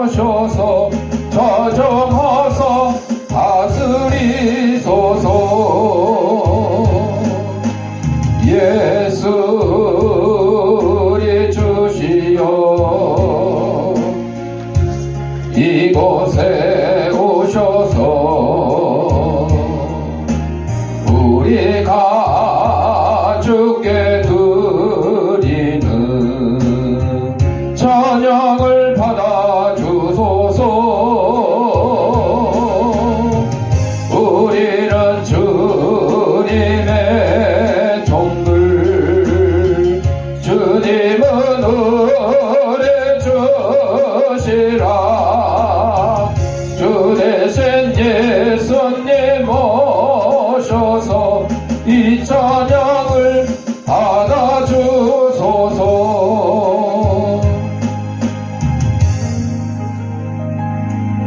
오셔서 저정하사 다스리소서. 예수의 주시여 이곳에 오셔서 우리 가족께 드리는 찬양을 받아주소서. 우리는 주님의 종들, 주님은 은혜 주시라. 주 대신 예수님 오셔서 이 찬양을 받아주소서.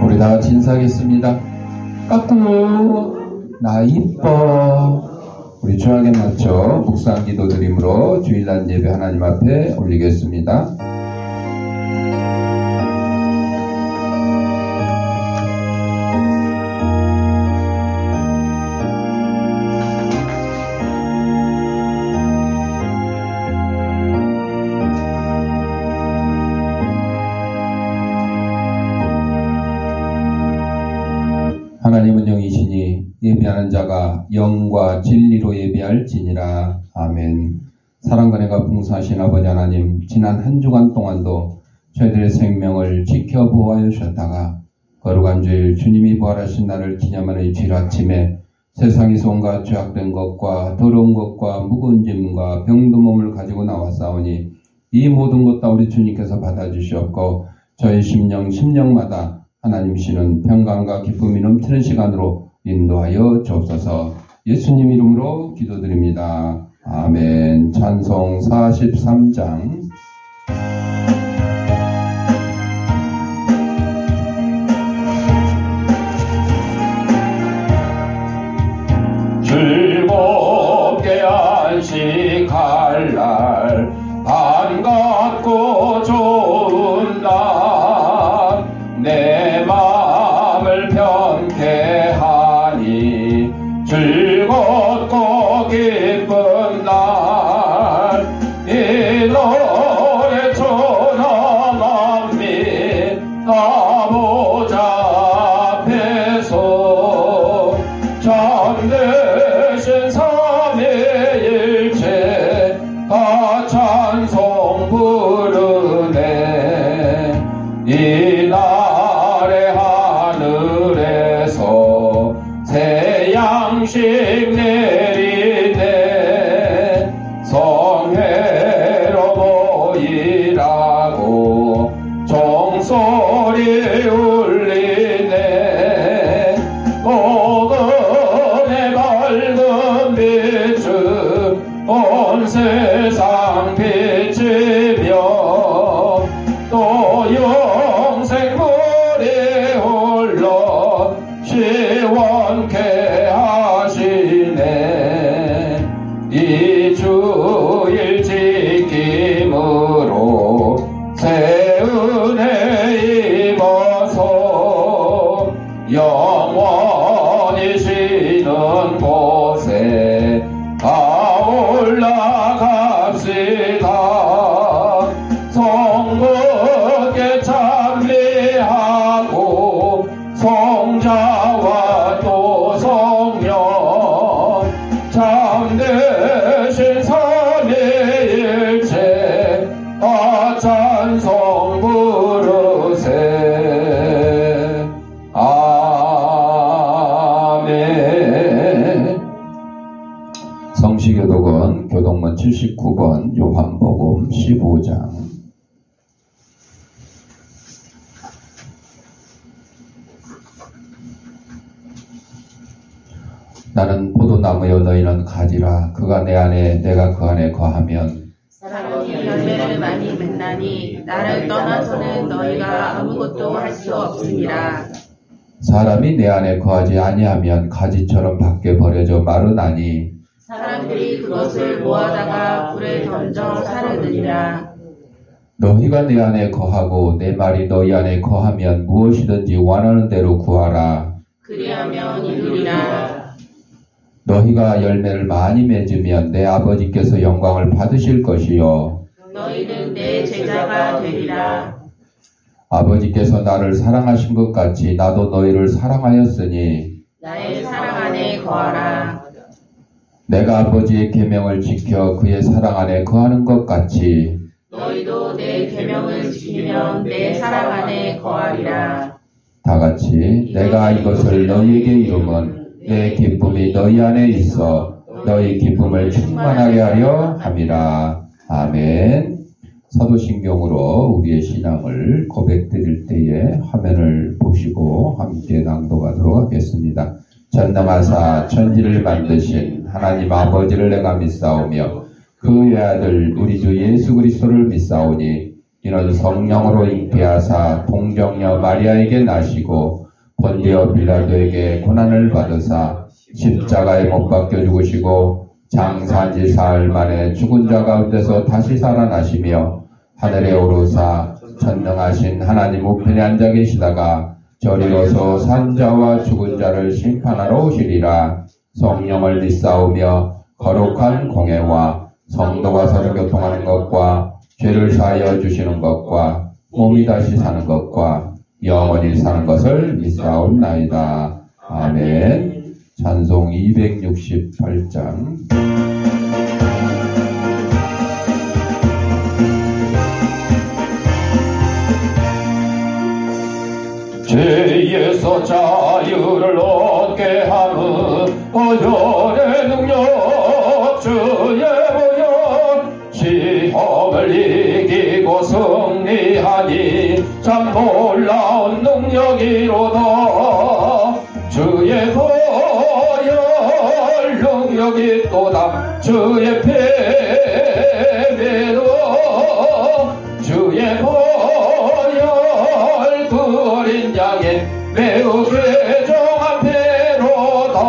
우리 다 같이 인사하겠습니다. 까꿍 나 이뻐. 우리 주하게 맞춰 묵상 기도 드림으로 주일날 예배 하나님 앞에 올리겠습니다. 하나님은 영이시니 예배하는 자가 영과 진리로 예배할지니라. 아멘. 사랑과 은혜가 풍성하신 아버지 하나님, 지난 한 주간 동안도 저희들의 생명을 지켜보아여 주셨다가 거룩한 주일 주님이 부활하신 날을 기념하는 이 주일 아침에 세상에서 온갖 죄악된 것과 더러운 것과 무거운 짐과 병든 몸을 가지고 나왔사오니 이 모든 것 다 우리 주님께서 받아주시옵고 저희 심령마다 하나님이시는 평강과 기쁨이 넘치는 시간으로 인도하여 주옵소서. 예수님 이름으로 기도드립니다. 아멘. 찬송 43장. 즐겁게 안식할 날, 반갑고 좋은 날, 내 마음을 편케 하니 즐겁고 기쁜 날, 이 노래 전하 만민 나 보좌 앞에서 참되신 삼위일체 다 찬송 부르네. 이날의 하늘에서 새 양식 내리네. 성회로 모이라고 종소리 울리네. 복음의 밝은 빛을 온 세상 비치며 또 영생물이 흘러 시원케 하시네. 이 주일 지킴으로 새 은혜 입어서 영원히 쉬는 곳에 다 올라갑시다. 성부께 찬미하고 성자와 또 성령 참되신 삼위일체 다 찬송 부르세. 아멘. 성시교독은 교독문 79번 요한복음 15장. 나는 포도나무여 너희는 가지라. 그가 내 안에 내가 그 안에 거하면 사람이 열매를 많이 맺나니 나를 떠나서는 너희가 아무것도 할 수 없으니라. 사람이 내 안에 거하지 아니하면 가지처럼 밖에 버려져 마르나니 사람들이 그것을 모아다가 불에 던져 사르느니라. 너희가 내 안에 거하고 내 말이 너희 안에 거하면 무엇이든지 원하는 대로 구하라. 그리하면 이루리라. 너희가 열매를 많이 맺으면 내 아버지께서 영광을 받으실 것이요. 너희는 내 제자가 되리라. 아버지께서 나를 사랑하신 것 같이 나도 너희를 사랑하였으니 나의 사랑 안에 거하라. 내가 아버지의 계명을 지켜 그의 사랑 안에 거하는 것 같이 너희도 내 계명을 지키면 내 사랑 안에 거하리라. 다 같이 내가 이것을 너희에게 이름은 내 기쁨이 너희 안에 있어 너희 기쁨을 충만하게 하려 함이라. 아멘. 사도신경으로 우리의 신앙을 고백드릴 때에 화면을 보시고 함께 낭독하도록 하겠습니다. 전능하사 천지를 만드신 하나님 아버지를 내가 믿사오며 그 외아들 우리 주 예수 그리스도를 믿사오니 이는 성령으로 잉태하사 동정녀 마리아에게 나시고 본디오 빌라도에게 고난을 받으사 십자가에 못 박혀 죽으시고 장사한 지 사흘 만에 죽은 자 가운데서 다시 살아나시며 하늘에 오르사 전능하신 하나님 우편에 앉아 계시다가 저리로서 산자와 죽은 자를 심판하러 오시리라. 성령을 믿사오며 거룩한 공회와 성도가 서로 교통하는 것과 죄를 사하여 주시는 것과 몸이 다시 사는 것과 영원히 사는 것을 믿사옵나이다. 아멘. 찬송 268장. 죄에서 자유를 얻게 하는 어혈의 능력 주의 보혈 시험을 이기고 승리하니 참 놀라운 능력이로다. 주의 보혈 능력이 또다. 주의 패배도 주의 보혈 그 어린 양의 매우 괴정한 패로다.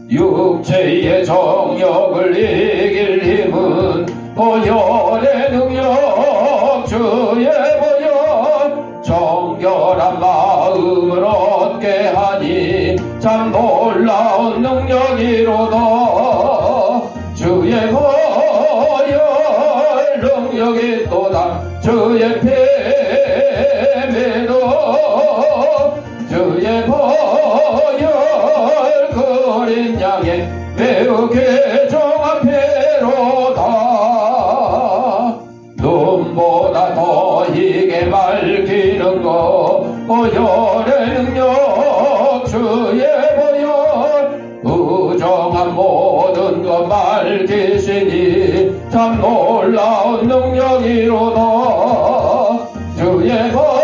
육체의 정욕을 이길 힘은 보혈의 능력 주의 보혈 정결한 마음을 얻게 하니 참 놀라운 능력이로다. 주의 보혈 능력이 또다. 주의 패배도 주의 보혈 그 어린 양의 매우 괴정한 패로다. 눈보다 더 희게 밝히는 것 보혈의 능력 주의 보혈 부정한 모든 것 밝히시니 참 놀라운 능력이로다. 주의 보혈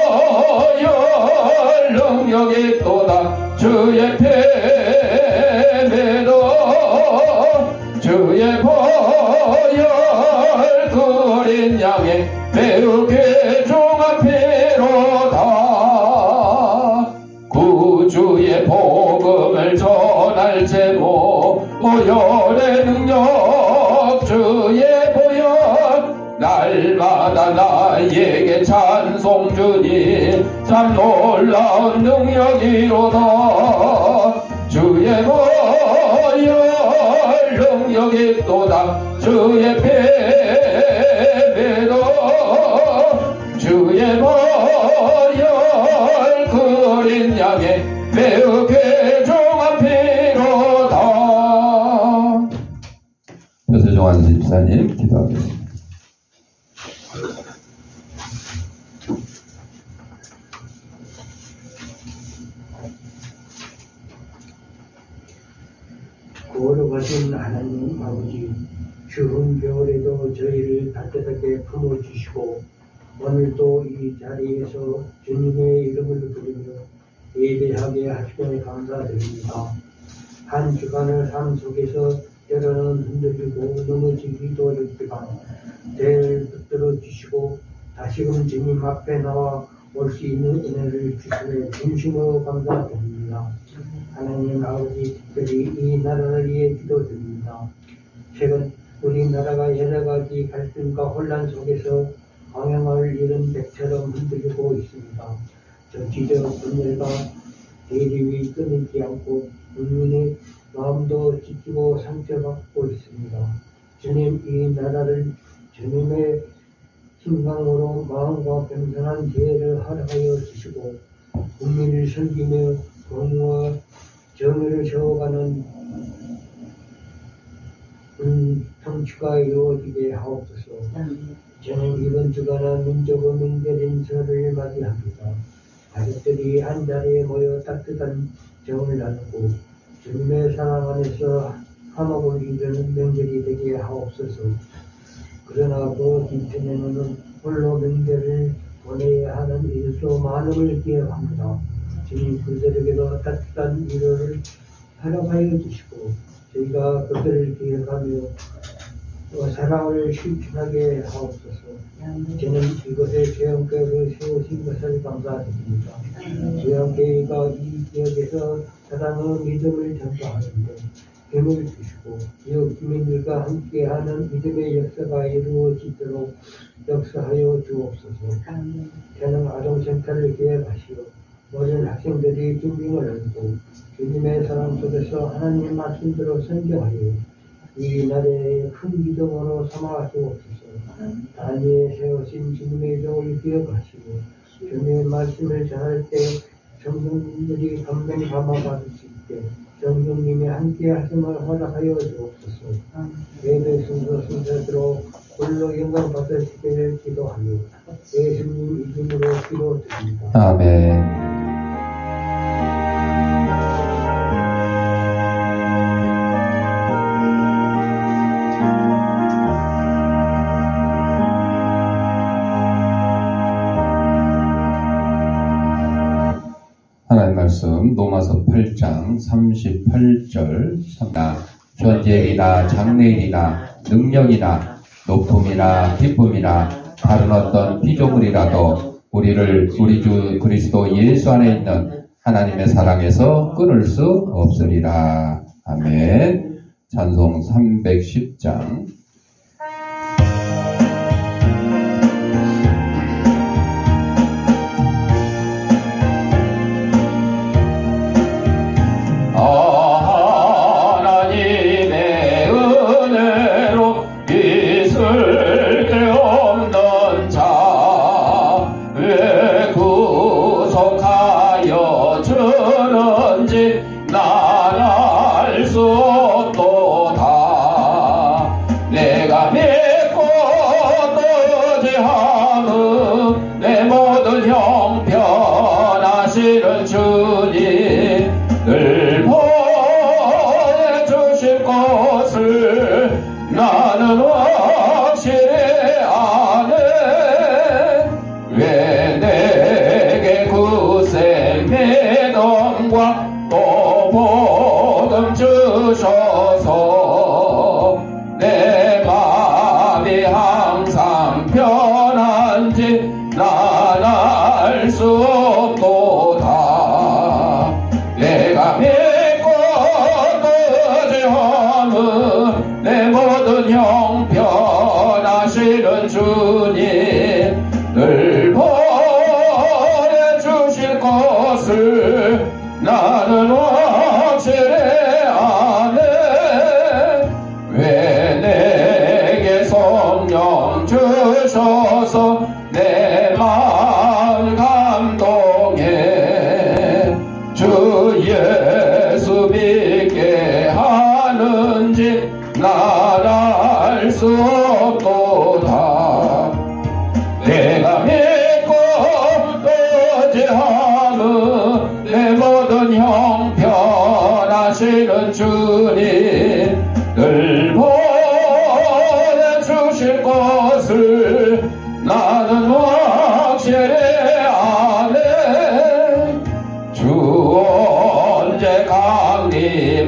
능력이 또다. 주의 패배도 주의 보혈 그 어린 양의 매우 괴정한 패로다. 구주의 복음을 전할 제목 보혈의 능력 주의 보혈 날마다 나에게 찬송 주니 참 놀라운 능력이로다. 주의 보혈 능력이 또다. 주의 패배도 주의 보혈 그 어린 양의 매우 괴정한 피로다. 표세종환 집사님 기도하겠습니다. 거룩하신 하나님 아버지, 추운 겨울에도 저희를 따뜻하게 품어주시고 오늘도 이 자리에서 주님의 이름을 부르며 예배하게 하시며 감사드립니다. 한 주간의 삶 속에서 때로는 흔들리고 넘어지기도 어렵지만 대를 붙들어 주시고 다시금 주님 앞에 나와 올 수 있는 은혜를 주시며 진심으로 감사드립니다. 하나님 아버지, 특별히 이 나라를 위해 기도드립니다. 최근 우리나라가 여러 가지 갈등과 혼란 속에서 방향을 잃은 백처럼 흔들리고 있습니다. 정치적 분열과 대립이 끊이지 않고 국민의 마음도 찢기고 상처받고 있습니다. 주님, 이 나라를 주님의 신강으로 마음과 겸손한 지혜를 허락하여 주시고 국민을 섬기며 공의와 정의를 세워가는 통치가 이루어지게 하옵소서. 저는 이번 주간은 민족의 명절인설을 맞이합니다. 가족들이 한자리에 모여 따뜻한 정을 나누고 주님의 사랑 안에서 화목을 이루는 명절이 되게 하옵소서. 그러나 그 뒤편에는 홀로 명절을 보내야 하는 일도 많음을 기억합니다. 주님, 그들에게도 따뜻한 위로를 허락하여 주시고 저희가 그들을 기억하며 사랑을 실천하게 하옵소서. 저는 이곳에 죄영교회를 세우신 것을 감사드립니다. 죄영교회가 이 지역에서 사랑의 믿음을 전파하는데 힘을 주시고 지역 주민들과 함께하는 믿음의 역사가 이루어지도록 역사하여 주옵소서. 저는 아동센터를 계획하시어 모든 학생들이 준비를 얻고 주님의 사랑 속에서 하나님의 말씀대로 선교하여 이 나라의 큰 기둥으로 삼아 주옵소서. 단위에 세우신 주님의 종을 기억하시고 주님의 말씀을 전할 때 성도님들이 감명 감화받을 수 있게 성령님이 함께 하심을 허락하여 주옵소서. 예배 순서대로 홀로 영광 받으시기를 기도하며 예수님 이름으로 기도드립니다. 아멘. 하나님 말씀 로마서 8장 38절 전쟁이나 장래일이나 능력이나 높음이나 기쁨이나 다른 어떤 피조물이라도 우리를 우리 주 그리스도 예수 안에 있는 하나님의 사랑에서 끊을 수 없으리라. 아멘. 찬송 310장. 하나님의 은혜로 있을 데 없는 자 왜 구속하여 주는지 난 알 수 없도다. 내가 믿고 또 의지함은 내 모든 형편하시는 주님 늘 보여주실 것을 나는 확실히 아네. 왜 내게 굳센 믿음과 또 복음 주셔서 내 마음이 항상 편한지 난 알 수 없도다. 내가 믿고 또 의지함은 내 모든 형편하시는 주님 늘 보여주실 것을 나는 확실히 아네. 왜 내게 성령 주셔서 내 마음 감동해 주 예수 믿게 하는지 난 알 수 없도다. 내가 믿고 의지함은 내 모든 형편하시는 주님 늘 보여주실 것을 나는 확실히 아네. 주 언제 강림하실지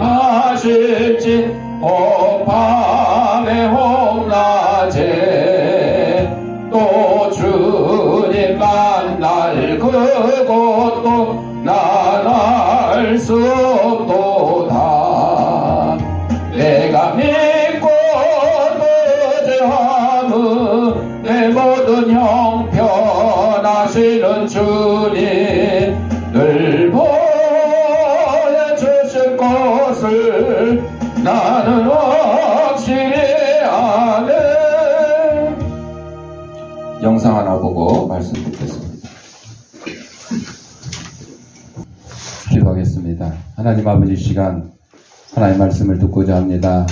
밤에 홍낮에 또 주님 만날 그것도 난 알 수 없도다. 내가 믿고 또 주님을 보여주실 것을 나는 확실히 아네. 영상 하나 보고 말씀 듣겠습니다. 기도하겠습니다. 하나님 아버지, 시간 하나님의 말씀을 듣고자 합니다.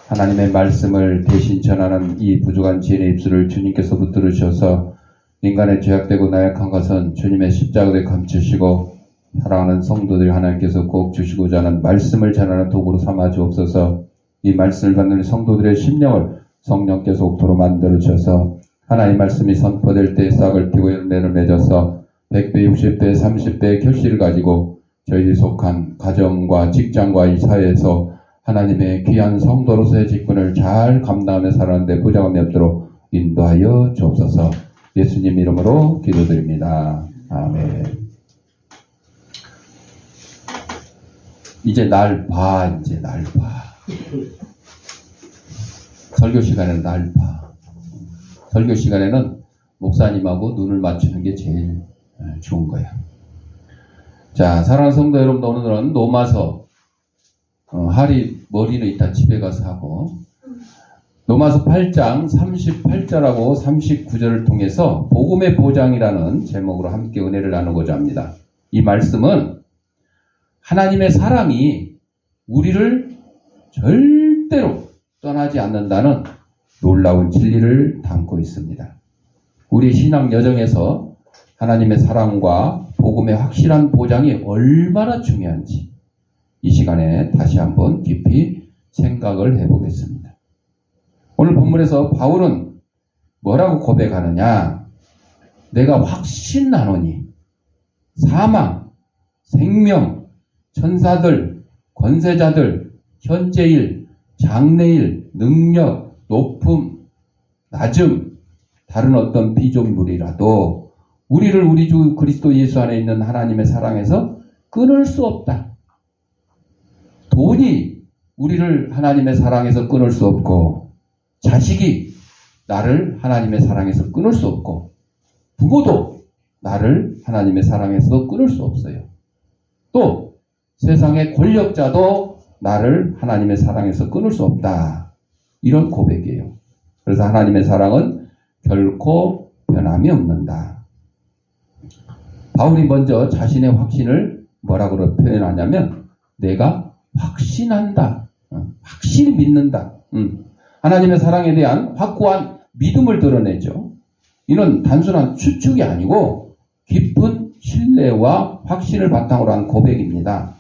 하나님의 말씀을 대신 전하는 이 부족한 지혜의 입술을 주님께서 붙들으셔서 인간의 죄악되고 나약한 것은 주님의 십자가에 감추시고 사랑하는 성도들 하나님께서 꼭 주시고자 하는 말씀을 전하는 도구로 삼아 주옵소서. 이 말씀을 받는 성도들의 심령을 성령께서 옥토로 만들어 주셔서 하나님의 말씀이 선포될 때 싹을 틔고 열매를 맺어서 100배, 60배, 30배의 결실을 가지고 저희들이 속한 가정과 직장과 이 사회에서 하나님의 귀한 성도로서의 직분을 잘 감당하며 살아가는 데 보장함이 없도록 인도하여 주옵소서. 예수님 이름으로 기도드립니다. 아멘. 이제 날 봐. 설교 시간에는 날 봐. 설교 시간에는 목사님하고 눈을 맞추는 게 제일 좋은 거야. 자, 사랑하는 성도 여러분, 오늘은 로마서, 하리 머리는 이따 집에 가서 하고, 로마서 8장 38절하고 39절을 통해서 복음의 보장이라는 제목으로 함께 은혜를 나누고자 합니다. 이 말씀은 하나님의 사랑이 우리를 절대로 떠나지 않는다는 놀라운 진리를 담고 있습니다. 우리 신앙 여정에서 하나님의 사랑과 복음의 확실한 보장이 얼마나 중요한지 이 시간에 다시 한번 깊이 생각을 해보겠습니다. 오늘 본문에서 바울은 뭐라고 고백하느냐? 내가 확신하노니 사망, 생명, 천사들, 권세자들, 현재일, 장래일, 능력, 높음, 낮음, 다른 어떤 피조물이라도 우리를 우리 주 그리스도 예수 안에 있는 하나님의 사랑에서 끊을 수 없다. 돈이 우리를 하나님의 사랑에서 끊을 수 없고, 자식이 나를 하나님의 사랑에서 끊을 수 없고, 부모도 나를 하나님의 사랑에서 끊을 수 없어요. 또 세상의 권력자도 나를 하나님의 사랑에서 끊을 수 없다. 이런 고백이에요. 그래서 하나님의 사랑은 결코 변함이 없는다. 바울이 먼저 자신의 확신을 뭐라고 표현하냐면 내가 확신한다. 확실히 믿는다. 하나님의 사랑에 대한 확고한 믿음을 드러내죠. 이는 단순한 추측이 아니고 깊은 신뢰와 확신을 바탕으로 한 고백입니다.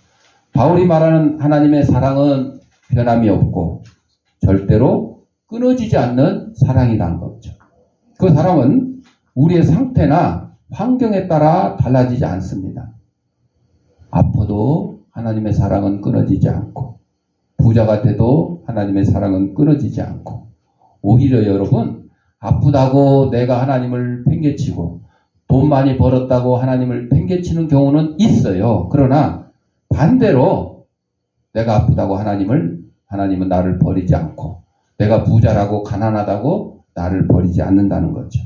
바울이 말하는 하나님의 사랑은 변함이 없고 절대로 끊어지지 않는 사랑이라는 거죠. 그 사랑은 우리의 상태나 환경에 따라 달라지지 않습니다. 아파도 하나님의 사랑은 끊어지지 않고, 부자가 돼도 하나님의 사랑은 끊어지지 않고, 오히려 여러분, 아프다고 내가 하나님을 팽개치고 돈 많이 벌었다고 하나님을 팽개치는 경우는 있어요. 그러나 반대로 내가 아프다고 하나님은 나를 버리지 않고, 내가 부자라고 가난하다고 나를 버리지 않는다는 거죠.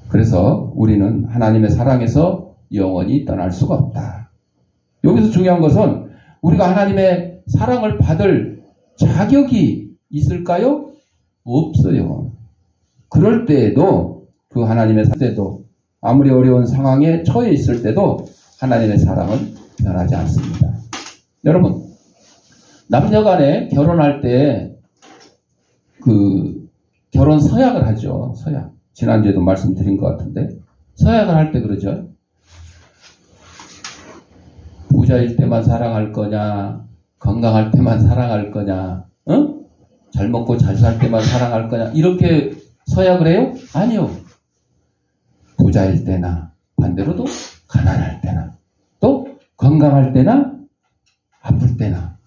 그래서 우리는 하나님의 사랑에서 영원히 떠날 수가 없다. 여기서 중요한 것은 우리가 하나님의 사랑을 받을 자격이 있을까요? 없어요. 그럴 때에도, 그 하나님의 사랑 때도, 아무리 어려운 상황에 처해 있을 때도 하나님의 사랑은 변하지 않습니다. 여러분, 남녀간에 결혼할 때 결혼 서약을 하죠. 서약. 지난주에도 말씀드린 것 같은데, 서약을 할 때 그러죠. 부자일 때만 사랑할 거냐, 건강할 때만 사랑할 거냐, 잘 먹고 잘 살 때만 사랑할 거냐, 이렇게 서약을 해요? 아니요. 부자일 때나, 반대로도 가난할 때나, 또 건강할 때나, 아플 때나,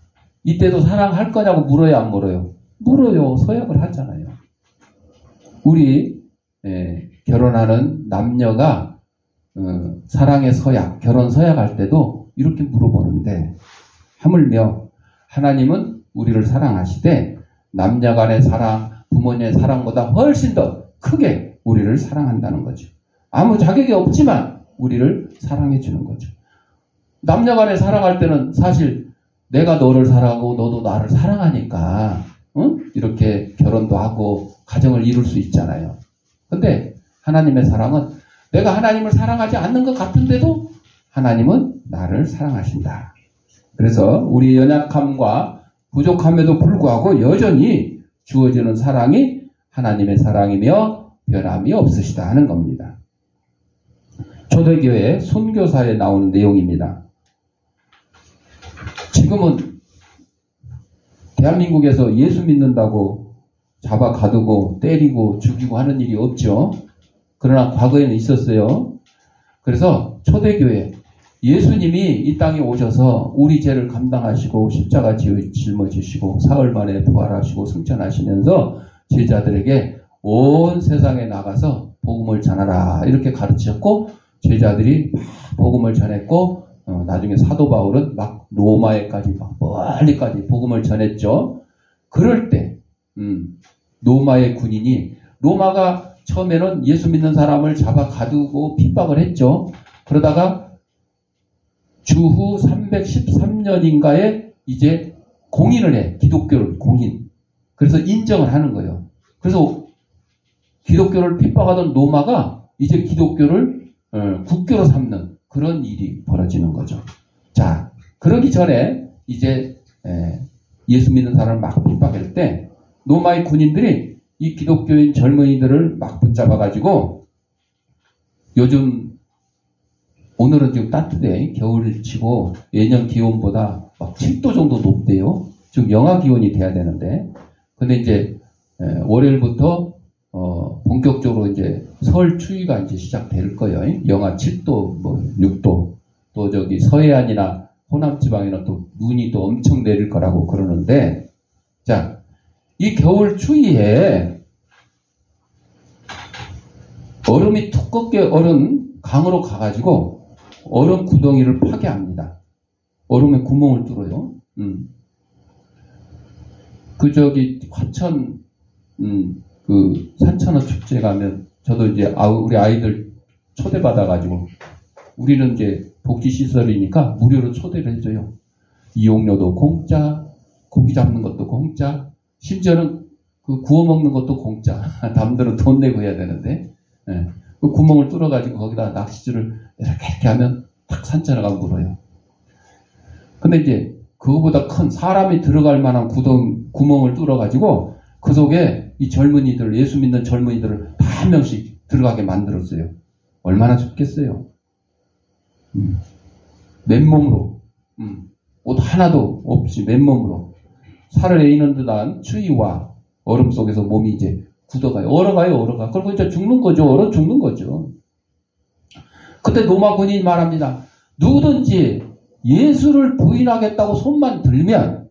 이때도 사랑할 거냐고 물어요, 안 물어요? 물어요. 서약을 하잖아요. 우리 결혼하는 남녀가 사랑의 서약, 결혼 서약할 때도 이렇게 물어보는데, 하물며 하나님은 우리를 사랑하시되 남녀간의 사랑, 부모님의 사랑보다 훨씬 더 크게 우리를 사랑한다는 거죠. 아무 자격이 없지만 우리를 사랑해 주는 거죠. 남녀간에 사랑할 때는 사실 내가 너를 사랑하고 너도 나를 사랑하니까 이렇게 결혼도 하고 가정을 이룰 수 있잖아요. 근데 하나님의 사랑은 내가 하나님을 사랑하지 않는 것 같은데도 하나님은 나를 사랑하신다. 그래서 우리 연약함과 부족함에도 불구하고 여전히 주어지는 사랑이 하나님의 사랑이며 변함이 없으시다 하는 겁니다. 초대교회 선교사에 나오는 내용입니다. 지금은 대한민국에서 예수 믿는다고 잡아 가두고 때리고 죽이고 하는 일이 없죠. 그러나 과거에는 있었어요. 그래서 초대교회 예수님이 이 땅에 오셔서 우리 죄를 감당하시고 십자가 짊어지시고 사흘 만에 부활하시고 승천하시면서 제자들에게 온 세상에 나가서 복음을 전하라 이렇게 가르치셨고 제자들이 막 복음을 전했고 나중에 사도 바울은 막 로마에까지 막 멀리까지 복음을 전했죠. 그럴 때 로마의 군인이 로마가 처음에는 예수 믿는 사람을 잡아 가두고 핍박을 했죠. 그러다가 주후 313년인가에 이제 공인을 해. 기독교를 공인. 그래서 인정을 하는 거예요. 그래서 기독교를 핍박하던 로마가 이제 기독교를 국교로 삼는 그런 일이 벌어지는 거죠. 자, 그러기 전에 이제 예수 믿는 사람을 막 핍박할 때 로마의 군인들이 이 기독교인 젊은이들을 막 붙잡아가지고 요즘 오늘은 지금 따뜻해. 겨울을 치고 예년 기온보다 막 7도 정도 높대요. 지금 영하 기온이 돼야 되는데. 근데 이제 월요일부터 본격적으로 이제 설 추위가 이제 시작될 거예요. 영하 7도, 뭐 6도. 또 저기 서해안이나 호남 지방에는 또 눈이 또 엄청 내릴 거라고 그러는데, 자, 이 겨울 추위에 얼음이 두껍게 얼은 강으로 가가지고 얼음 구덩이를 파괴합니다. 얼음에 구멍을 뚫어요. 그 저기 화천 그 산천어 축제 가면 저도 이제 우리 아이들 초대받아가지고 우리는 이제 복지시설이니까 무료로 초대를 해줘요. 이용료도 공짜, 고기 잡는 것도 공짜, 심지어는 그 구워 먹는 것도 공짜. 남들은 돈 내고 해야 되는데, 그 구멍을 뚫어가지고 거기다 낚시줄을 이렇게 하면 탁 산천어가 물어요. 근데 이제 그거보다 큰 사람이 들어갈 만한 구멍을 뚫어가지고 그 속에 이 젊은이들, 예수 믿는 젊은이들을 다 한 명씩 들어가게 만들었어요. 얼마나 춥겠어요. 맨몸으로, 옷 하나도 없이 맨몸으로 살을 에이는 듯한 추위와 얼음 속에서 몸이 이제 굳어가요. 얼어가. 그리고 이제 죽는 거죠. 얼어 죽는 거죠. 그때 로마 군인이 말합니다. 누구든지 예수를 부인하겠다고 손만 들면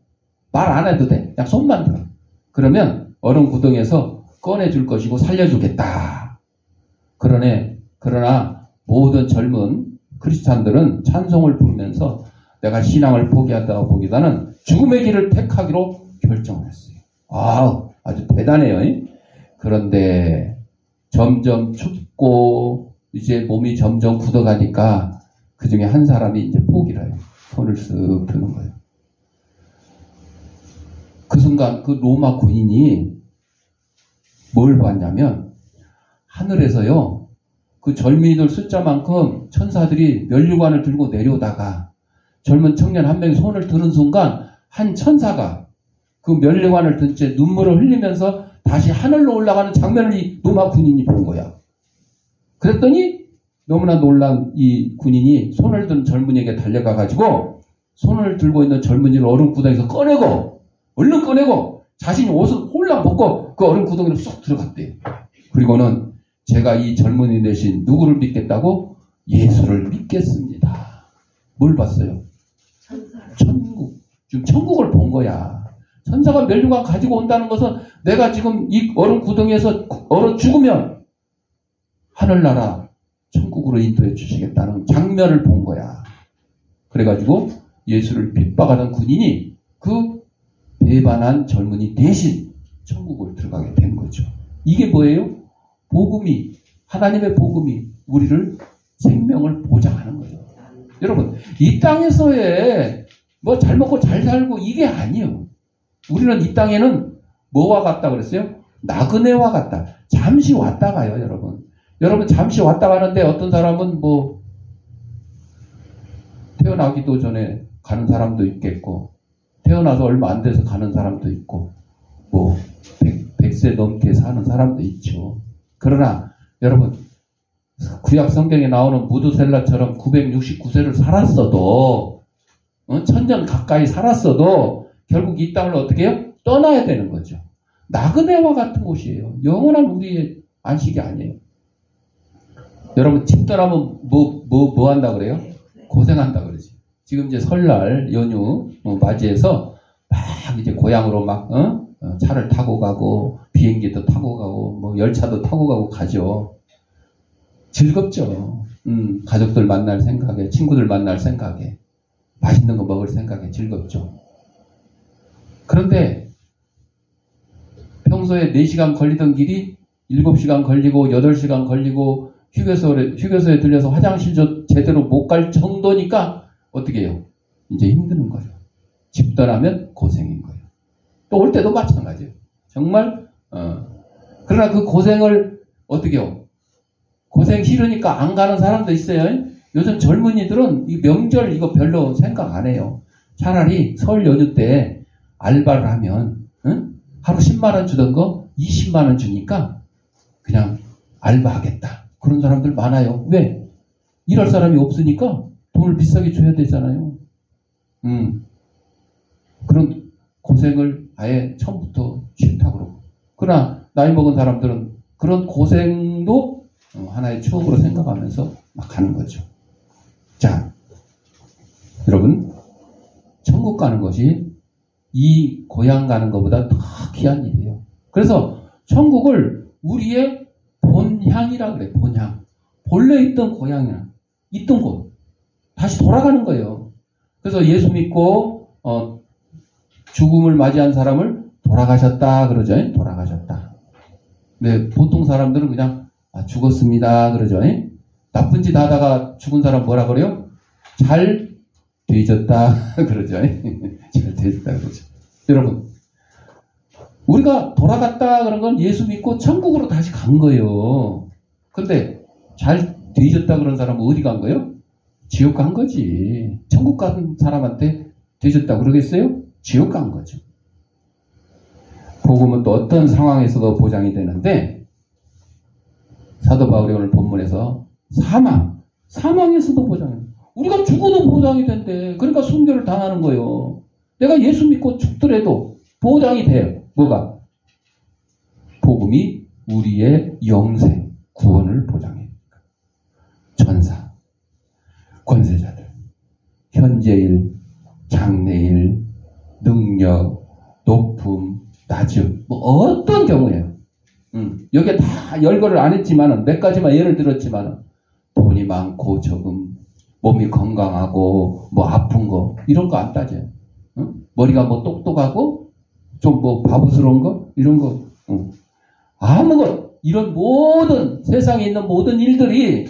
말 안 해도 돼. 그냥 손만 들어. 그러면 얼음 구덩이에서 꺼내줄 것이고 살려주겠다. 그러나 모든 젊은 크리스찬들은 찬송을 부르면서 내가 신앙을 포기한다고 보기보다는 죽음의 길을 택하기로 결정을 했어요. 아주 대단해요. 그런데 점점 춥고 이제 몸이 점점 굳어가니까 그 중에 한 사람이 이제 포기를 해요. 손을 쓱 드는 거예요. 그 순간 그 로마 군인이 뭘 봤냐면 하늘에서요 그 젊은이들 숫자만큼 천사들이 면류관을 들고 내려오다가 젊은 청년 한 명이 손을 드는 순간 한 천사가 그 면류관을 든 채 눈물을 흘리면서 다시 하늘로 올라가는 장면을 이 로마 군인이 본 거야. 그랬더니 너무나 놀란 이 군인이 손을 든 젊은이에게 달려가가지고 손을 들고 있는 젊은이를 얼음 구덩이에서 얼른 꺼내고 자신이 옷을 홀랑 벗고 그 얼음 구덩이로 쏙 들어갔대요. 그리고는 제가 이 젊은이 대신 누구를 믿겠다고? 예수를 믿겠습니다. 뭘 봤어요? 천국. 지금 천국을 본 거야. 천사가 면류관 가지고 온다는 것은 내가 지금 이 얼음 구덩이에서 얼어 죽으면 하늘나라 천국으로 인도해 주시겠다는 장면을 본 거야. 그래가지고 예수를 핍박하던 군인이 그 배반한 젊은이 대신 천국을 들어가게 된 거죠. 이게 뭐예요? 복음이, 하나님의 복음이 우리를 생명을 보장하는 거죠. 여러분, 이 땅에서의 뭐 잘 먹고 잘 살고 이게 아니에요. 우리는 이 땅에는 뭐와 같다 그랬어요? 나그네와 같다. 잠시 왔다 가요, 여러분. 여러분 잠시 왔다 가는데 어떤 사람은 뭐 태어나기도 전에 가는 사람도 있겠고, 태어나서 얼마 안 돼서 가는 사람도 있고, 뭐 100세 넘게 사는 사람도 있죠. 그러나 여러분, 구약 성경에 나오는 무드셀라처럼 969세를 살았어도, 천년 가까이 살았어도 결국 이 땅을 어떻게 해요? 떠나야 되는 거죠. 나그네와 같은 곳이에요. 영원한 우리의 안식이 아니에요. 여러분, 집 떠나면 뭐 한다 그래요? 고생한다 그러지. 지금 이제 설날 연휴 맞이해서 막 이제 고향으로 막 차를 타고 가고 비행기도 타고 가고 뭐 열차도 타고 가고 가죠. 즐겁죠. 가족들 만날 생각에, 친구들 만날 생각에, 맛있는 거 먹을 생각에 즐겁죠. 그런데 평소에 4시간 걸리던 길이 7시간 걸리고 8시간 걸리고 휴게소에 들려서 화장실 제대로 못 갈 정도니까 어떻게 해요? 이제 힘드는 거예요. 집 떠나면 고생인 거예요. 또 올 때도 마찬가지예요. 정말 그러나 그 고생을 어떻게 해요? 고생 싫으니까 안 가는 사람도 있어요. 요즘 젊은이들은 이 명절 이거 별로 생각 안 해요. 차라리 설 연휴 때 알바를 하면 하루 10만 원 주던 거 20만 원 주니까 그냥 알바하겠다. 그런 사람들 많아요. 왜? 일할 사람이 없으니까 돈을 비싸게 줘야 되잖아요. 그런 고생을 아예 처음부터 싫다고 그러고. 그러나 나이 먹은 사람들은 그런 고생도 하나의 추억으로 생각하면서 막 가는 거죠. 자, 여러분, 천국 가는 것이 이 고향 가는 것보다 더 귀한 일이에요. 그래서 천국을 우리의 본향이라 그래. 본향. 본래 있던 고향이나 있던 곳 다시 돌아가는 거예요. 그래서 예수 믿고 죽음을 맞이한 사람을 돌아가셨다 그러죠. 돌아가셨다. 근데 보통 사람들은 그냥 죽었습니다 그러죠. 나쁜 짓 하다가 죽은 사람 뭐라 그래요? 잘 되졌다 그러죠. 잘 되졌다 그러죠. 여러분, 우리가 돌아갔다 그런 건 예수 믿고 천국으로 다시 간 거예요. 근데 잘 되졌다 그런 사람은 어디 간 거예요? 지옥 간 거지. 천국 간 사람한테 되졌다 그러겠어요? 지옥 간 거죠. 복음은 또 어떤 상황에서도 보장이 되는데, 사도 바울이 오늘 본문에서 사망에서도 보장이 돼요. 우리가 죽어도 보장이 된대. 그러니까 순교를 당하는 거예요. 내가 예수 믿고 죽더라도 보장이 돼요. 뭐가? 복음이 우리의 영생, 구원을 보장해. 전사, 권세자들, 현재일, 장래일, 능력, 높음, 낮음, 뭐 어떤 경우에요. 여기에 다 열거를 안 했지만은 몇 가지만 예를 들었지만은 돈이 많고 적음, 몸이 건강하고 뭐 아픈 거 이런 거 안 따져요. 머리가 뭐 똑똑하고 좀 뭐 바보스러운 거 이런 거 아무것 이런 모든 세상에 있는 모든 일들이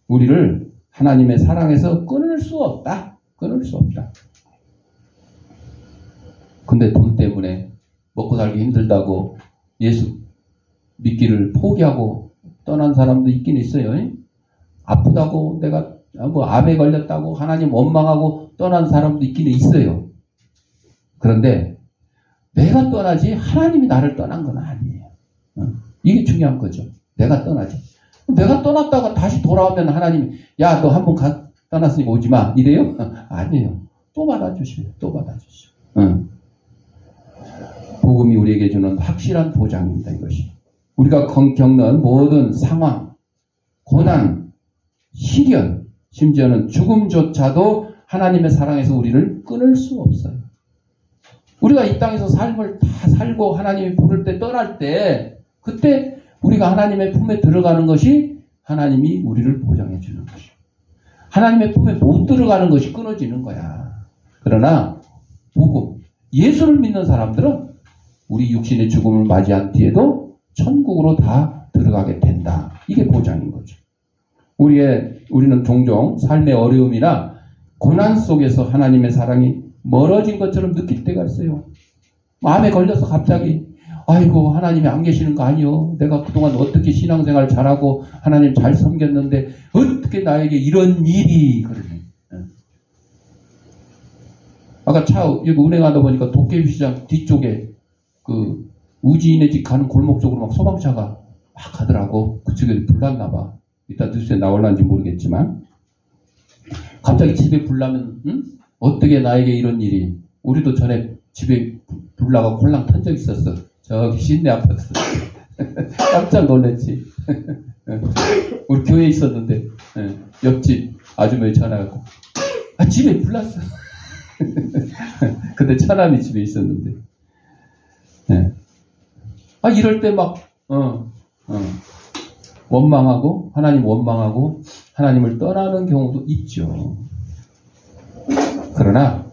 우리를 하나님의 사랑에서 끊을 수 없다. 끊을 수 없다. 근데 돈 때문에 먹고 살기 힘들다고 예수 믿기를 포기하고 떠난 사람도 있긴 있어요. 아프다고 내가 뭐 암에 걸렸다고 하나님 원망하고 떠난 사람도 있긴 있어요. 그런데 내가 떠나지 하나님이 나를 떠난 건 아니에요. 이게 중요한 거죠. 내가 떠나지. 내가 떠났다가 다시 돌아오면 하나님이 야, 너 한번 떠났으니까 오지 마. 이래요? 아니에요. 또 받아주시요. 또 받아주시요. 복음이 우리에게 주는 확실한 보장입니다. 이것이. 우리가 겪는 모든 상황, 고난, 시련, 심지어는 죽음조차도 하나님의 사랑에서 우리를 끊을 수 없어요. 우리가 이 땅에서 삶을 다 살고 하나님이 부를 때 떠날 때 그때 우리가 하나님의 품에 들어가는 것이 하나님이 우리를 보장해 주는 것이요. 하나님의 품에 못 들어가는 것이 끊어지는 거야. 그러나 복음, 예수를 믿는 사람들은 우리 육신의 죽음을 맞이한 뒤에도 천국으로 다 들어가게 된다. 이게 보장인 거죠. 우리는 종종 삶의 어려움이나 고난 속에서 하나님의 사랑이 멀어진 것처럼 느낄 때가 있어요. 마음에 걸려서 갑자기 아이고 하나님이 안 계시는 거 아니요? 내가 그동안 어떻게 신앙생활 잘하고 하나님 잘 섬겼는데 어떻게 나에게 이런 일이 그러네. 아까 여기 운행하다 보니까 도깨비시장 뒤쪽에 그 우지인의 집 가는 골목 쪽으로 막 소방차가 막 가더라고. 그쪽에 불났나 봐. 이따 뉴스에 나올란지 모르겠지만 갑자기 집에 불나면 어떻게 나에게 이런 일이. 우리도 전에 집에 불나가 콜랑 탄 적 있었어. 저기 시내 아파트. 깜짝 놀랐지. 우리 교회에 있었는데 옆집 아주머니 전화하고 집에 불났어. 근데 처남이 집에 있었는데 이럴 때 막 원망하고 하나님을 떠나는 경우도 있죠. 그러나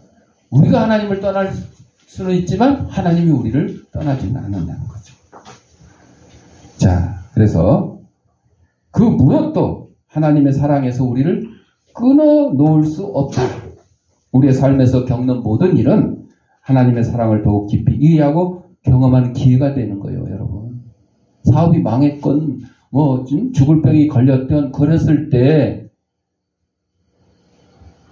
우리가 하나님을 떠날 수는 있지만 하나님이 우리를 떠나지는 않는다는 거죠. 자, 그래서 그 무엇도 하나님의 사랑에서 우리를 끊어놓을 수 없다. 우리의 삶에서 겪는 모든 일은 하나님의 사랑을 더욱 깊이 이해하고 경험하는 기회가 되는 거예요, 여러분. 사업이 망했건 죽을 병이 걸렸던 그랬을 때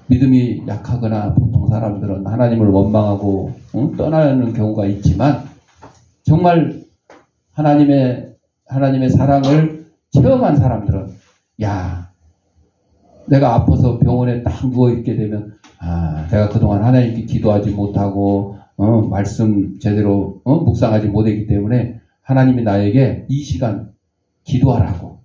믿음이 약하거나 보통 사람들은 하나님을 원망하고 떠나는 경우가 있지만 정말 하나님의 사랑을 체험한 사람들은 내가 아파서 병원에 딱 누워있게 되면 내가 그동안 하나님께 기도하지 못하고 말씀 제대로 묵상하지 못했기 때문에 하나님이 나에게 이 시간 기도하라고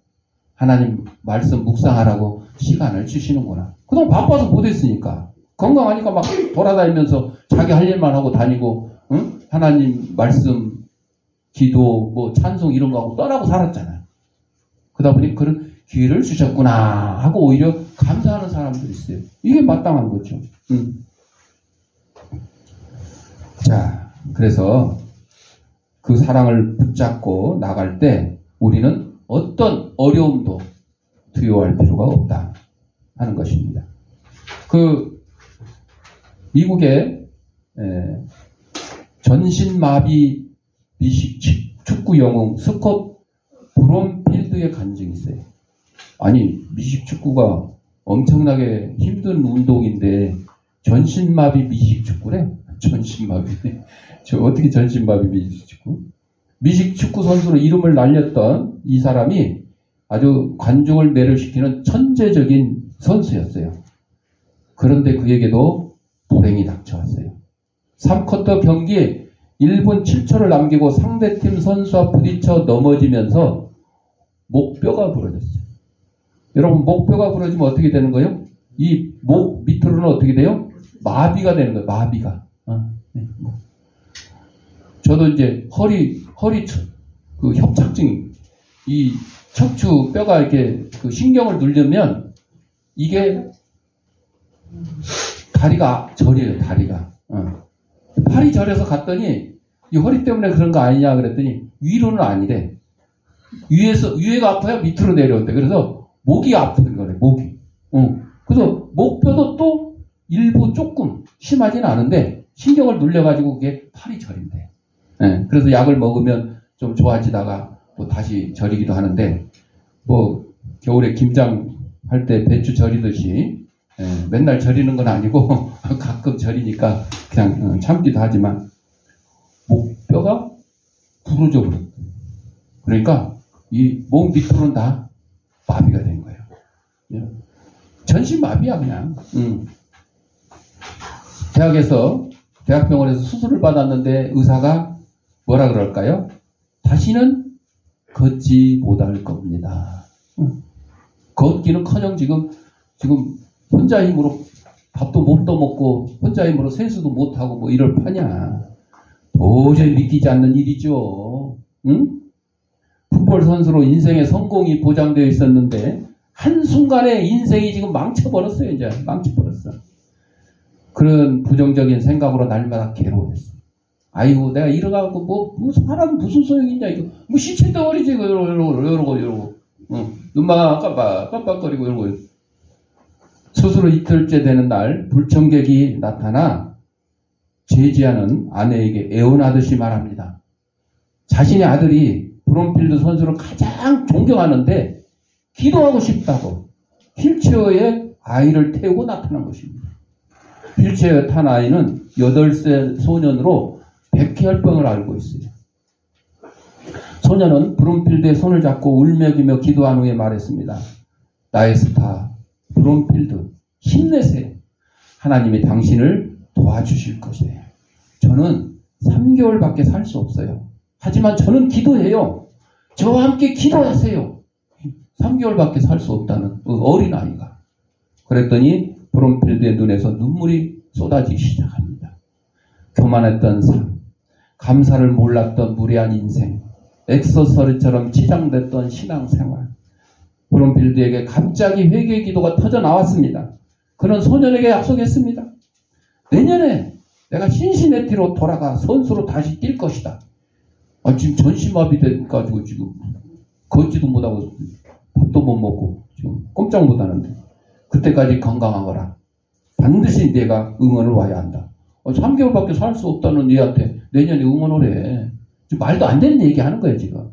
하나님 말씀 묵상하라고 시간을 주시는구나. 그동안 바빠서 못했으니까 건강하니까 막 돌아다니면서 자기 할 일만 하고 다니고 하나님 말씀 기도 찬송 이런 거 하고 떠나고 살았잖아요. 그러다 보니 그런 기회를 주셨구나 하고 오히려 감사하는 사람들이 있어요. 이게 마땅한 거죠. 자, 그래서 그 사랑을 붙잡고 나갈 때 우리는 어떤 어려움도 두려워할 필요가 없다 하는 것입니다. 미국의 전신마비 미식 축구 영웅 스콧 브롬필드의 간증이 있어요. 아니, 미식 축구가 엄청나게 힘든 운동인데 전신마비 미식 축구래? 전신마비. 저 어떻게 전신마비 미식 축구? 미식 축구 선수로 이름을 날렸던 이 사람이 아주 관중을 매료시키는 천재적인 선수였어요. 그런데 그에게도 불행이 닥쳐왔어요. 3쿼터 경기에 1분 7초를 남기고 상대팀 선수와 부딪혀 넘어지면서 목뼈가 부러졌어요. 여러분, 목뼈가 부러지면 어떻게 되는 거예요? 이 목 밑으로는 어떻게 돼요? 마비가 되는 거예요. 마비가. 저도 이제 허리 그 협착증, 이 척추 뼈가 이렇게 그 신경을 누르면 이게 다리가 저려요. 다리가. 팔이 저려서 갔더니 이 허리 때문에 그런 거 아니냐 그랬더니 위로는 아니래. 위에가 아파야 밑으로 내려온대. 그래서 목이 아픈 거래. 목이. 그래서 목뼈도 또 일부 조금 심하진 않은데 신경을 눌려가지고 그게 팔이 저린대. 그래서 약을 먹으면 좀 좋아지다가 또 다시 저리기도 하는데 겨울에 김장 할 때 배추 저리듯이 맨날 저리는 건 아니고 가끔 저리니까 그냥 참기도 하지만 목뼈가 부러져 버렸어. 그러니까 이 목 밑으로는 다 마비가 된 거예요. 전신 마비야 그냥. 대학병원에서 수술을 받았는데 의사가 뭐라 그럴까요? 다시는 걷지 못할 겁니다. 걷기는커녕 지금 혼자 힘으로 밥도 못 떠먹고 혼자 힘으로 세수도 못하고 이럴 판이야. 도저히 믿기지 않는 일이죠. 풋볼 선수로 인생의 성공이 보장되어 있었는데 한순간에 인생이 지금 망쳐버렸어요. 이제 망쳐버렸어. 그런 부정적인 생각으로 날마다 괴로워했어. 아이고 내가 이러가고 사람 무슨 소용이 있냐 이거 시체 덩어리지 이러고 눈만 깜빡깜빡거리고 이러고 스스로 이틀째 되는 날 불청객이 나타나 제지하는 아내에게 애원하듯이 말합니다. 자신의 아들이 브롬필드 선수를 가장 존경하는데 기도하고 싶다고 휠체어에 아이를 태우고 나타난 것입니다. 휠체어에 탄 아이는 8세 소년으로 백혈병을 앓고 있어요. 소년은 브롬필드의 손을 잡고 울며기며 기도한 후에 말했습니다. 나의 스타 브롬필드 힘내세요. 하나님이 당신을 도와주실 것이에요. 저는 3개월밖에 살 수 없어요. 하지만 저는 기도해요. 저와 함께 기도하세요. 3개월밖에 살 수 없다는 어린아이가. 그랬더니 브롬필드의 눈에서 눈물이 쏟아지기 시작합니다. 교만했던 삶, 감사를 몰랐던 무례한 인생, 엑소서리처럼 치장됐던 신앙생활. 브롬필드에게 갑자기 회개의 기도가 터져 나왔습니다. 그는 소년에게 약속했습니다. 내년에 내가 신시내티로 돌아가 선수로 다시 뛸 것이다. 지금 전신마비 돼가지고 지금 걷지도 못하고 밥도 못 먹고 지금 꼼짝 못하는데 그때까지 건강하거라. 반드시 내가 응원을 와야 한다. 3개월밖에 살 수 없다는 얘한테 내년에 응원을 해. 지금 말도 안 되는 얘기 하는 거예요 지금.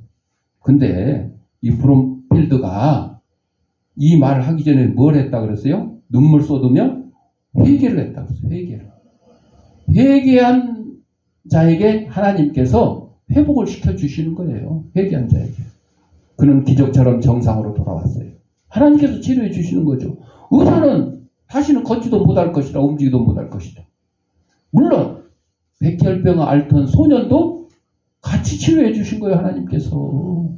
근데 이 브롬필드가 이 말을 하기 전에 뭘 했다 그랬어요? 눈물 쏟으며 회개를 했다고 했어요. 회개한 자에게 하나님께서 회복을 시켜주시는 거예요. 회개한 자에게. 그는 기적처럼 정상으로 돌아왔어요. 하나님께서 치료해 주시는 거죠. 의사는 다시는 걷지도 못할 것이다. 움직이도 못할 것이다. 물론 백혈병을 앓던 소년도 같이 치료해 주신 거예요. 하나님께서.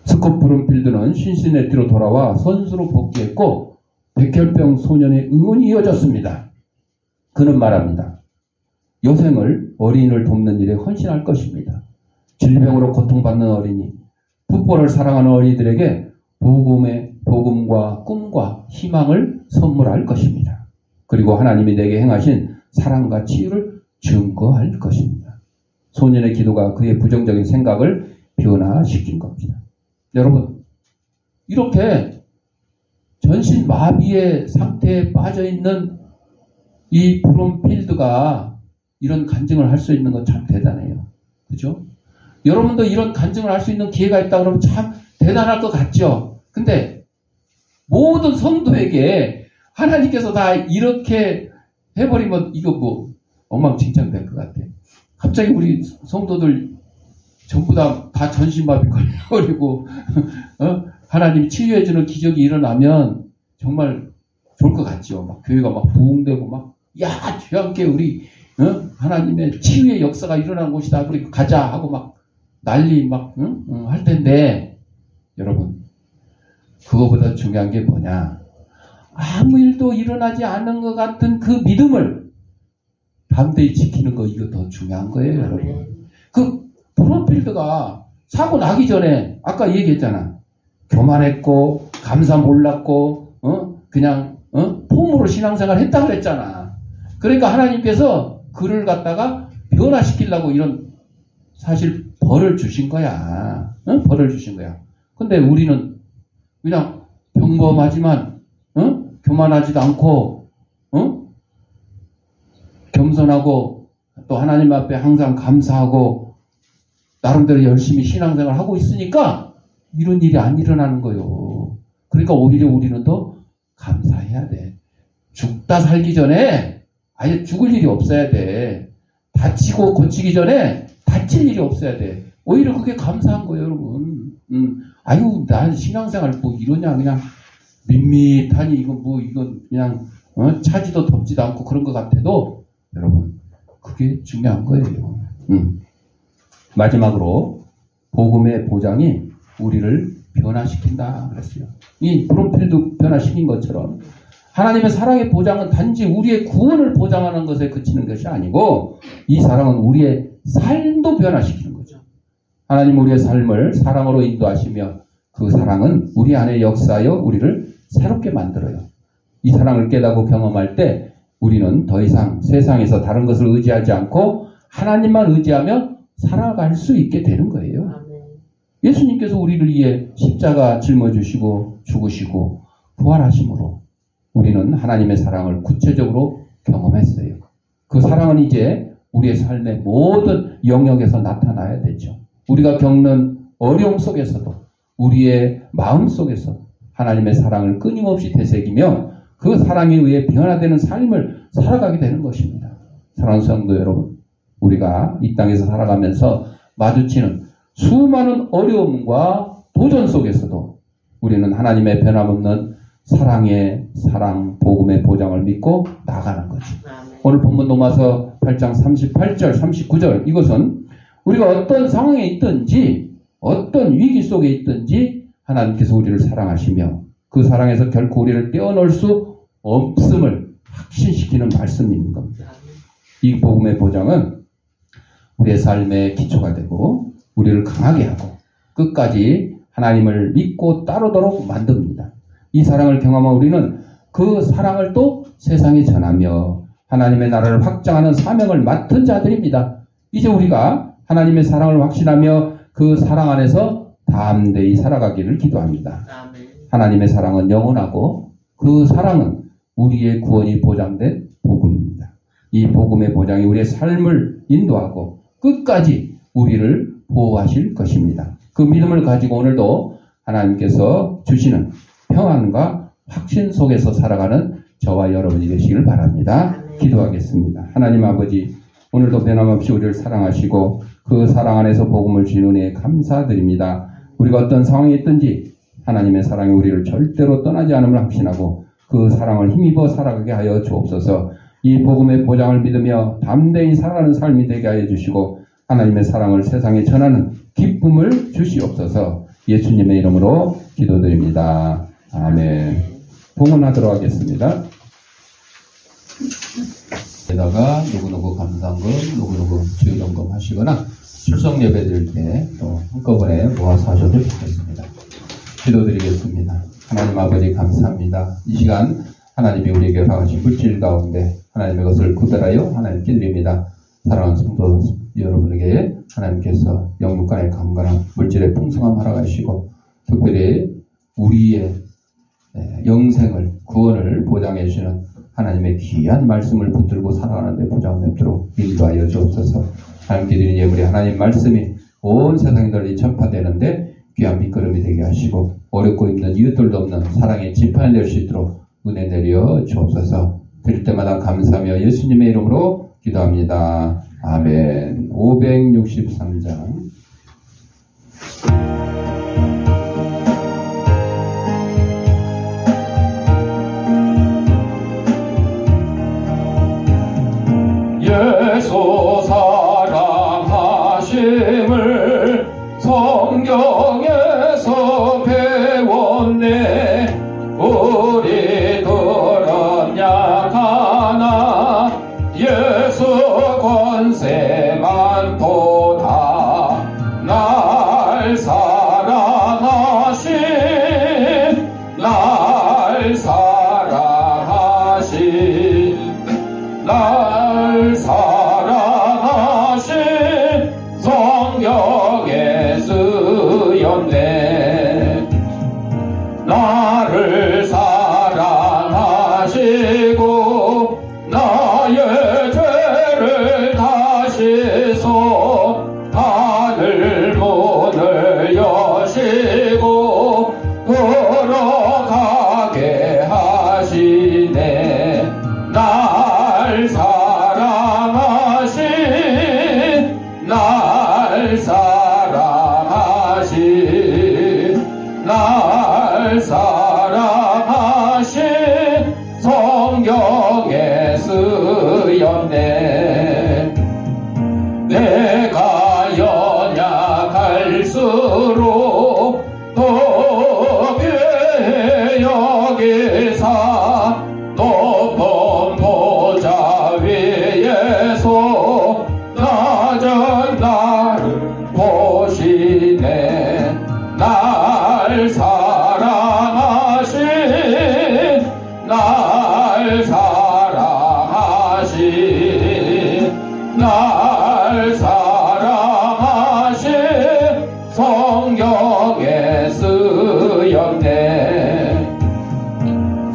스콧 브롬필드는 신시내티로 돌아와 선수로 복귀했고 백혈병 소년의 응원이 이어졌습니다. 그는 말합니다. 여생을 어린이를 돕는 일에 헌신할 것입니다. 질병으로 고통받는 어린이, 풋볼을 사랑하는 어린이들에게 복음과 꿈과 희망을 선물할 것입니다. 그리고 하나님이 내게 행하신 사랑과 치유를 증거할 것입니다. 소년의 기도가 그의 부정적인 생각을 변화시킨 겁니다. 여러분, 이렇게 전신 마비의 상태에 빠져있는 이 브롬필드가 이런 간증을 할 수 있는 건 참 대단해요. 그죠? 여러분도 이런 간증을 할 수 있는 기회가 있다 그러면 참 대단할 것 같죠? 근데 모든 성도에게 하나님께서 다 이렇게 해버리면 이거 뭐 엉망진창 될 것 같아. 갑자기 우리 성도들 전부 다 전신마비 걸려버리고 하나님이 치유해주는 기적이 일어나면 정말 좋을 것 같죠. 막 교회가 막 부흥되고 막 주여 우리 하나님의 치유의 역사가 일어난 곳이다. 우리 가자 하고 막 난리 막 할 텐데 여러분 그거보다 중요한 게 뭐냐? 아무 일도 일어나지 않는 것 같은 그 믿음을 담대히 지키는 거 이거 더 중요한 거예요, 여러분. 그 브롬필드가 사고 나기 전에 아까 얘기했잖아. 교만했고 감사 몰랐고 그냥 폼으로 신앙생활 했다 그랬잖아. 그러니까 하나님께서 그를 갖다가 변화시키려고 이런 사실 벌을 주신 거야. 벌을 주신 거야. 근데 우리는 그냥 평범하지만 교만하지도 않고 겸손하고 또 하나님 앞에 항상 감사하고 나름대로 열심히 신앙생활을 하고 있으니까 이런 일이 안 일어나는 거예요. 그러니까 오히려 우리는 더 감사해야 돼. 죽다 살기 전에 아예 죽을 일이 없어야 돼. 다치고 고치기 전에 다칠 일이 없어야 돼. 오히려 그게 감사한 거예요, 여러분. 아유, 난 신앙생활 뭐 이러냐, 그냥 밋밋하니, 이건 그냥, 차지도 덥지도 않고 그런 것 같아도, 여러분, 그게 중요한 거예요. 마지막으로, 복음의 보장이 우리를 변화시킨다 그랬어요. 이 브롬필드 변화시킨 것처럼, 하나님의 사랑의 보장은 단지 우리의 구원을 보장하는 것에 그치는 것이 아니고 이 사랑은 우리의 삶도 변화시키는 거죠. 하나님 우리의 삶을 사랑으로 인도하시며 그 사랑은 우리 안에 역사하여 우리를 새롭게 만들어요. 이 사랑을 깨닫고 경험할 때 우리는 더 이상 세상에서 다른 것을 의지하지 않고 하나님만 의지하며 살아갈 수 있게 되는 거예요. 예수님께서 우리를 위해 십자가 짊어지시고 죽으시고 부활하심으로 우리는 하나님의 사랑을 구체적으로 경험했어요. 그 사랑은 이제 우리의 삶의 모든 영역에서 나타나야 되죠. 우리가 겪는 어려움 속에서도 우리의 마음 속에서 하나님의 사랑을 끊임없이 되새기며 그 사랑에 의해 변화되는 삶을 살아가게 되는 것입니다. 사랑하는 성도 여러분, 우리가 이 땅에서 살아가면서 마주치는 수많은 어려움과 도전 속에서도 우리는 하나님의 변함없는 사랑의 사랑, 복음의 보장을 믿고 나아가는 거죠. 오늘 본문 로마서 8장 38절, 39절 이것은 우리가 어떤 상황에 있든지 어떤 위기 속에 있든지 하나님께서 우리를 사랑하시며 그 사랑에서 결코 우리를 떼어놓을 수 없음을 확신시키는 말씀인 겁니다. 이 복음의 보장은 우리의 삶의 기초가 되고 우리를 강하게 하고 끝까지 하나님을 믿고 따르도록 만듭니다. 이 사랑을 경험한 우리는 그 사랑을 또 세상에 전하며 하나님의 나라를 확장하는 사명을 맡은 자들입니다. 이제 우리가 하나님의 사랑을 확신하며 그 사랑 안에서 담대히 살아가기를 기도합니다. 하나님의 사랑은 영원하고 그 사랑은 우리의 구원이 보장된 복음입니다. 이 복음의 보장이 우리의 삶을 인도하고 끝까지 우리를 보호하실 것입니다. 그 믿음을 가지고 오늘도 하나님께서 주시는 평안과 확신 속에서 살아가는 저와 여러분이 되시길 바랍니다. 기도하겠습니다. 하나님 아버지, 오늘도 변함없이 우리를 사랑하시고 그 사랑 안에서 복음을 주신 은혜에 감사드립니다. 우리가 어떤 상황에 있든지 하나님의 사랑이 우리를 절대로 떠나지 않음을 확신하고 그 사랑을 힘입어 살아가게 하여 주옵소서. 이 복음의 보장을 믿으며 담대히 살아가는 삶이 되게 하여 주시고 하나님의 사랑을 세상에 전하는 기쁨을 주시옵소서. 예수님의 이름으로 기도드립니다. 아멘. 봉헌하도록 하겠습니다. 게다가 누구누구 감사한금, 누구누구 주일연금 하시거나 출석 예배 드릴 때 또 한꺼번에 모아서 하셔도 좋겠습니다. 기도드리겠습니다. 하나님 아버지 감사합니다. 이 시간 하나님이 우리에게 허락하신 물질 가운데 하나님의 것을 구별하여 하나님께 드립니다. 사랑하는 성도 여러분에게 하나님께서 영육간의 강건한 물질의 풍성함 허락하시고 특별히 우리의 영생을 구원을 보장해 주시는 하나님의 귀한 말씀을 붙들고 살아가는 데 보장을 맺도록 인도하여 주옵소서. 하나님께 드린 예물이 하나님 말씀이 온 세상에 널리 전파되는데 귀한 밑거름이 되게 하시고 어렵고 힘든 이웃들도 없는 사랑의 지판이 될 수 있도록 은혜 내려 주옵소서. 드릴 때마다 감사하며 예수님의 이름으로 기도합니다. 아멘. 563장 예수 사랑하심을 성경에서 배웠네. 우리들은 약하나 예수 권세만 보다 날 사랑하신 날 사랑하신 성경에 쓰였네. 나를 사랑하시고 나의 죄를 다시소 하늘 문을 여시고 걸어가게 하시네. 날 사랑하신 성경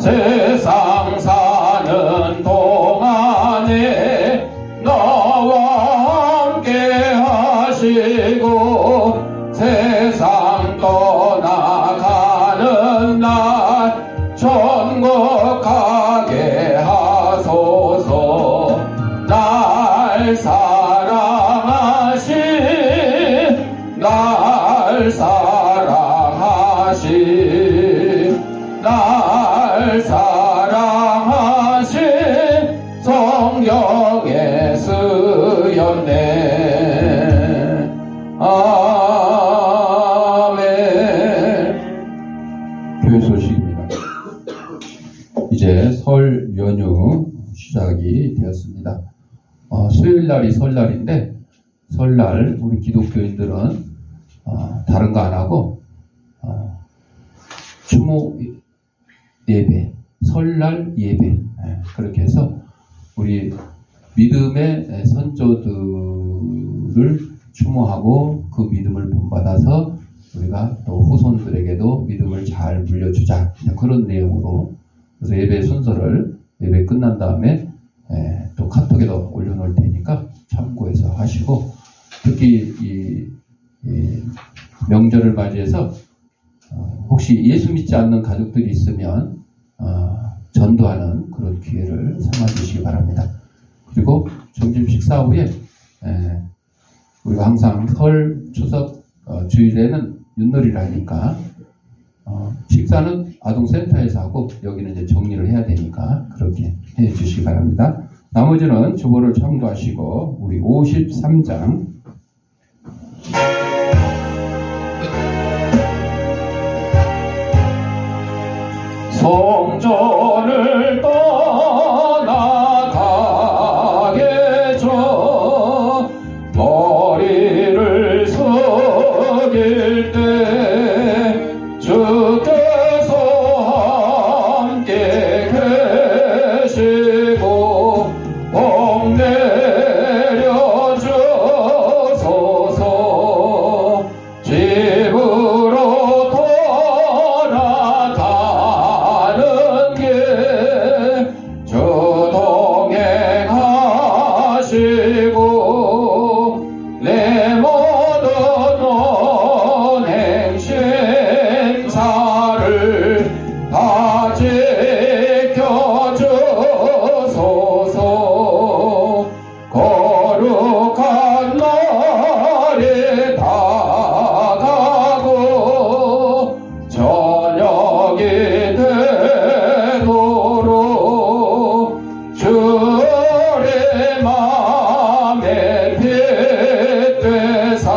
세상 사는 동안에 나와 함께 하시고 세상 떠나가는 날 천국 가게 하소서. 날 사랑하신 날 사랑하신 성령의 쓰였네. 아멘. 교회 소식입니다. 이제 설 연휴 시작이 되었습니다. 수요일 날이 설날인데 설날 우리 기독교인들은 다른 거 안 하고 추모 예배, 설날 예배, 그렇게 해서 우리 믿음의 선조들을 추모하고 그 믿음을 본받아서 우리가 또 후손들에게도 믿음을 잘 물려주자, 그런 내용으로. 그래서 예배 순서를 예배 끝난 다음에 또 카톡에도 올려놓을 테니까 참고해서 하시고, 특히 이 명절을 맞이해서 혹시 예수 믿지 않는 가족들이 있으면 전도하는 그런 기회를 삼아주시기 바랍니다. 그리고 점심 식사 후에 우리가 항상 설, 추석 주일에는 윷놀이를 하니까 식사는 아동센터에서 하고 여기는 이제 정리를 해야 되니까 그렇게 해주시기 바랍니다. 나머지는 주보를 참고하시고 우리 53장 성전을 떠나가게 줘 머리를 숙일 때 주께서 함께 계시고 복 내려 주소서. 집으로 돌아가는 길 주동행하시고 내 모든 언행심사를 다 지켜주소서. 거룩한 날이 다가고 저녁이 되도록 주의 맘에 빛되사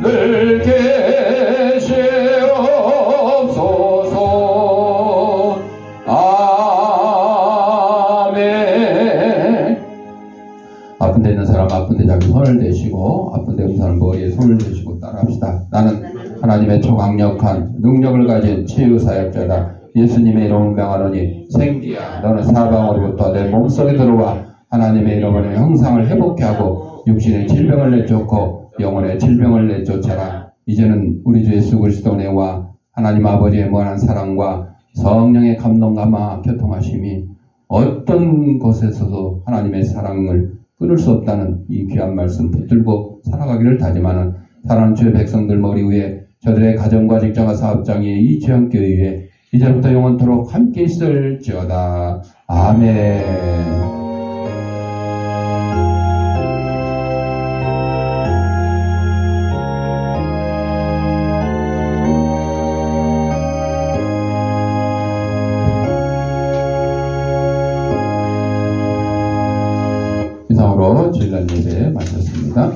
늘 계시옵소서. 아멘. 아픈 데 있는 사람 아픈 데 자기 손을 대시고 아픈 데 있는 사람 머리에 손을 대시고 따라합시다. 나는 하나님의 초강력한 능력을 가진 치유사역자다. 예수님의 이름을 명하노니 생기야 너는 사방으로부터 내 몸속에 들어와 하나님의 이름으로 형상을 회복케 하고 육신의 질병을 내쫓고 영혼의 질병을 내쫓아라. 이제는 우리 주 예수 그리스도의 은혜와 하나님 아버지의 무한한 사랑과 성령의 감동감화 교통하심이 어떤 것에서도 하나님의 사랑을 끊을 수 없다는 이 귀한 말씀 붙들고 살아가기를 다짐하는 사랑하는 주의 백성들 머리 위에 저들의 가정과 직장과 사업장에 이 죄악교회에 이제부터 영원토록 함께 있을지어다. 아멘. 이상으로 주일날 예배 마쳤습니다.